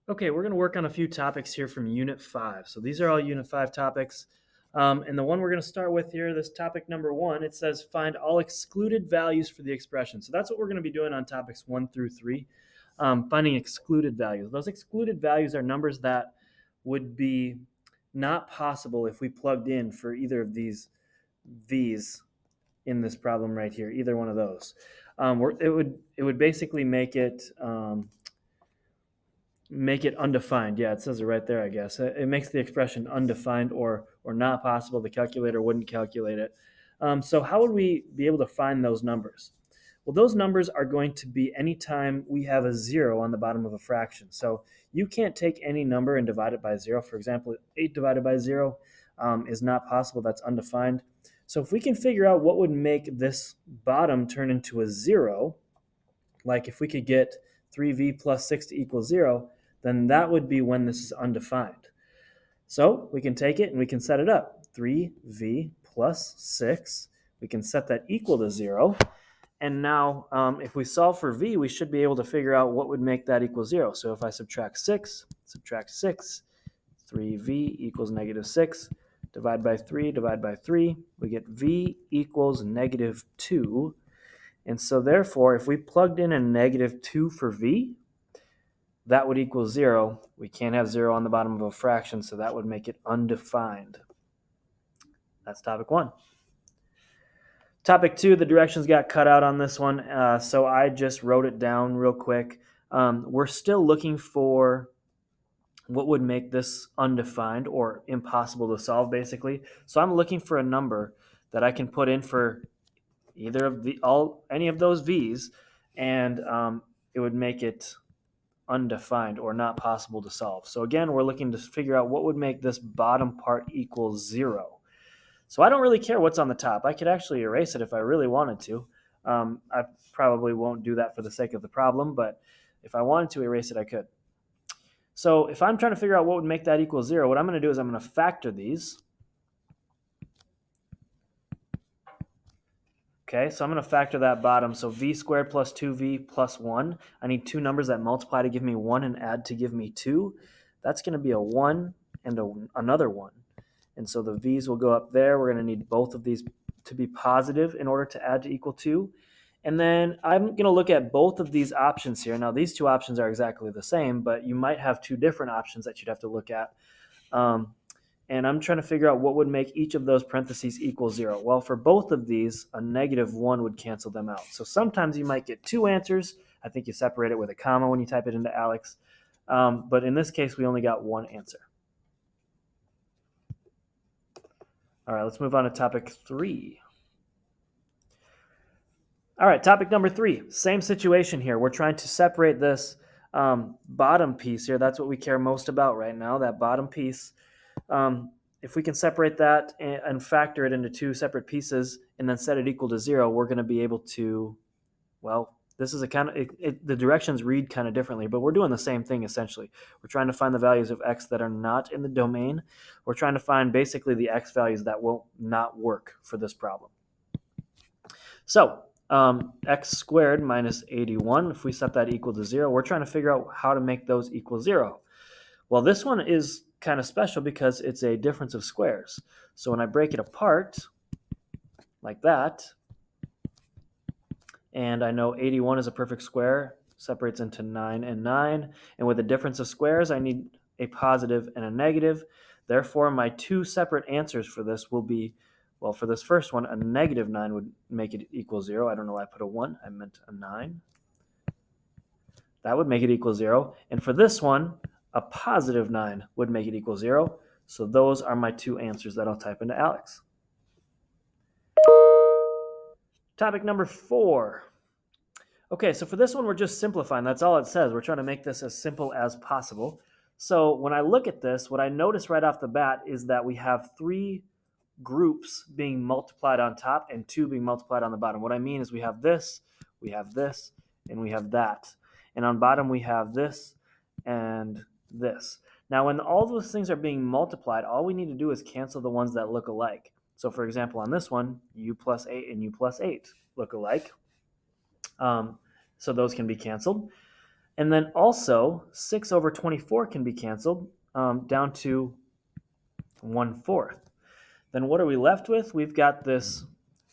Okay, we're going to work on a few topics here from Unit 5. So these are all Unit 5 topics. And the one we're going to start with here, this topic number 1, it says find all excluded values for the expression. So that's what we're going to be doing on topics 1 through 3, finding excluded values. Those excluded values are numbers that would be not possible if we plugged in for either of these v's in this problem right here, either one of those. It would basically make it undefined. Yeah, it says it right there, I guess. It makes the expression undefined or not possible. The calculator wouldn't calculate it. So how would we be able to find those numbers? Well, those numbers are going to be anytime we have a zero on the bottom of a fraction. So you can't take any number and divide it by zero. For example, 8 divided by zero is not possible. That's undefined. So if we can figure out what would make this bottom turn into a zero, like if we could get 3v plus 6 to equal 0, then that would be when this is undefined. So we can take it and we can set it up. 3v plus 6, we can set that equal to 0. And now if we solve for v, we should be able to figure out what would make that equal 0. So if I subtract 6, 3v equals negative 6, divide by 3, we get v equals negative 2. And so therefore, if we plugged in a negative 2 for v, that would equal 0. We can't have 0 on the bottom of a fraction, so that would make it undefined. That's topic 1. Topic 2, the directions got cut out on this one, so I just wrote it down real quick. We're still looking for what would make this undefined or impossible to solve, basically. So I'm looking for a number that I can put in for either of any of those v's, and it would make it undefined or not possible to solve. So again, we're looking to figure out what would make this bottom part equal 0. So I don't really care what's on the top. I could actually erase it if I really wanted to. I probably won't do that for the sake of the problem, but if I wanted to erase it, I could. So if I'm trying to figure out what would make that equal 0, what I'm going to do is I'm going to factor these. Okay, so I'm going to factor that bottom. So v squared plus 2v plus 1. I need two numbers that multiply to give me 1 and add to give me 2. That's going to be a 1 and another 1. And so the v's will go up there. We're going to need both of these to be positive in order to add to equal 2. And then I'm going to look at both of these options here. Now, these two options are exactly the same, but you might have two different options that you'd have to look at. And I'm trying to figure out what would make each of those parentheses equal 0. Well, for both of these, a negative 1 would cancel them out. So sometimes you might get two answers. I think you separate it with a comma when you type it into Alex. But in this case, we only got one answer. All right, let's move on to topic 3. All right, topic number 3. Same situation here. We're trying to separate this bottom piece here. That's what we care most about right now, that bottom piece. If we can separate that and factor it into two separate pieces and then set it equal to 0, we're going to be able to, well, this is a kind of, the directions read kind of differently, but we're doing the same thing essentially. We're trying to find the values of x that are not in the domain. We're trying to find basically the x values that will not work for this problem. So x squared minus 81, if we set that equal to 0, we're trying to figure out how to make those equal 0. Well, this one is kind of special because it's a difference of squares. So when I break it apart like that, and I know 81 is a perfect square, separates into 9 and 9, and with a difference of squares, I need a positive and a negative. Therefore, my two separate answers for this will be, well, for this first one, a negative 9 would make it equal 0. I don't know why I put a 1. I meant a 9. That would make it equal 0. And for this one, a positive 9 would make it equal 0. So those are my two answers that I'll type into Alex. Topic number 4. Okay, so for this one, we're just simplifying. That's all it says. We're trying to make this as simple as possible. So when I look at this, what I notice right off the bat is that we have 3 groups being multiplied on top and 2 being multiplied on the bottom. What I mean is we have this, and we have that. And on bottom, we have this and this. Now, when all those things are being multiplied, all we need to do is cancel the ones that look alike. So, for example, on this one, u plus 8 and u plus 8 look alike. So those can be canceled. And then also 6 over 24 can be canceled down to 1/4. Then what are we left with? We've got this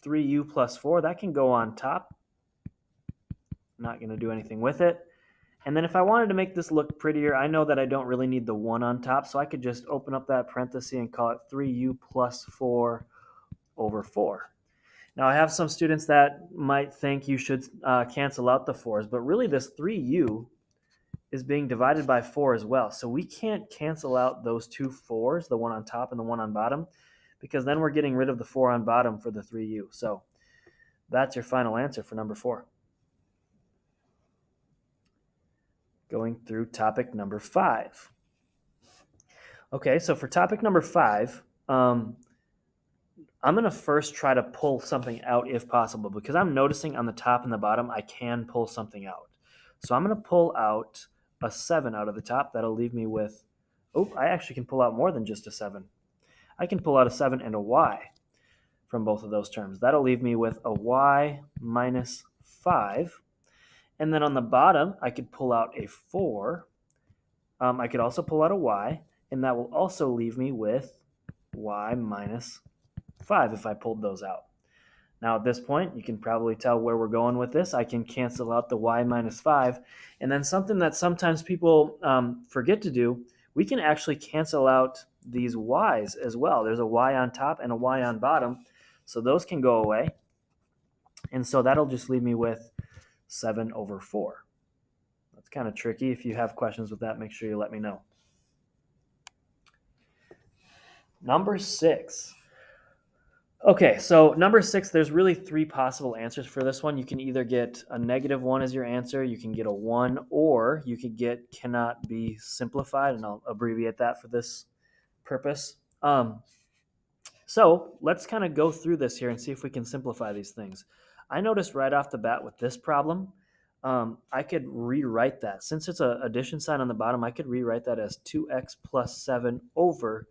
3u plus 4. That can go on top. Not going to do anything with it. And then if I wanted to make this look prettier, I know that I don't really need the 1 on top, so I could just open up that parenthesis and call it 3u plus 4 over 4. Now, I have some students that might think you should cancel out the 4's, but really this 3u is being divided by 4 as well. So we can't cancel out those two 4's, the one on top and the one on bottom, because then we're getting rid of the 4 on bottom for the 3u. So that's your final answer for number 4. Going through topic number 5. Okay, so for topic number 5, I'm going to first try to pull something out if possible, because I'm noticing on the top and the bottom I can pull something out. So I'm going to pull out a 7 out of the top. That'll leave me with, I actually can pull out more than just a 7. I can pull out a 7 and a y from both of those terms. That'll leave me with a y minus 5. And then on the bottom, I could pull out a 4. I could also pull out a y, and that will also leave me with y minus 5 if I pulled those out. Now at this point, you can probably tell where we're going with this. I can cancel out the y minus 5. And then something that sometimes people forget to do, we can actually cancel out these y's as well. There's a y on top and a y on bottom. So those can go away. And so that'll just leave me with 7 over 4. That's kind of tricky. If you have questions with that, make sure you let me know. Number 6. Okay, so number 6, there's really 3 possible answers for this one. You can either get a -1 as your answer, you can get a 1, or you could get cannot be simplified, and I'll abbreviate that for this purpose. So let's kind of go through this here and see if we can simplify these things. I noticed right off the bat with this problem, I could rewrite that. Since it's an addition sign on the bottom, I could rewrite that as 2x plus 7 over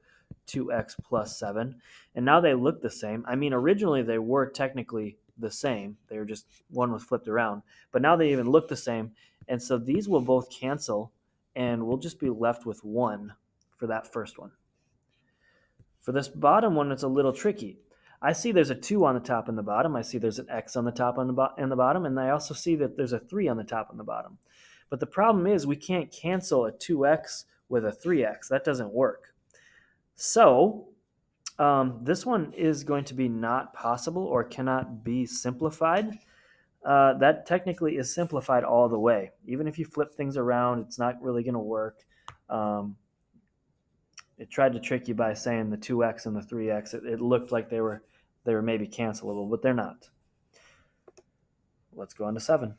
2x plus 7. And now they look the same. I mean, originally they were technically the same. They were just, one was flipped around. But now they even look the same. And so these will both cancel, and we'll just be left with 1 for that first one. For this bottom one, it's a little tricky. I see there's a 2 on the top and the bottom. I see there's an x on the top and the bottom. And I also see that there's a 3 on the top and the bottom. But the problem is we can't cancel a 2x with a 3x. That doesn't work. So this one is going to be not possible or cannot be simplified. That technically is simplified all the way. Even if you flip things around, it's not really going to work. It tried to trick you by saying the 2x and the 3x. It looked like they were maybe cancelable, but they're not. Let's go on to 7.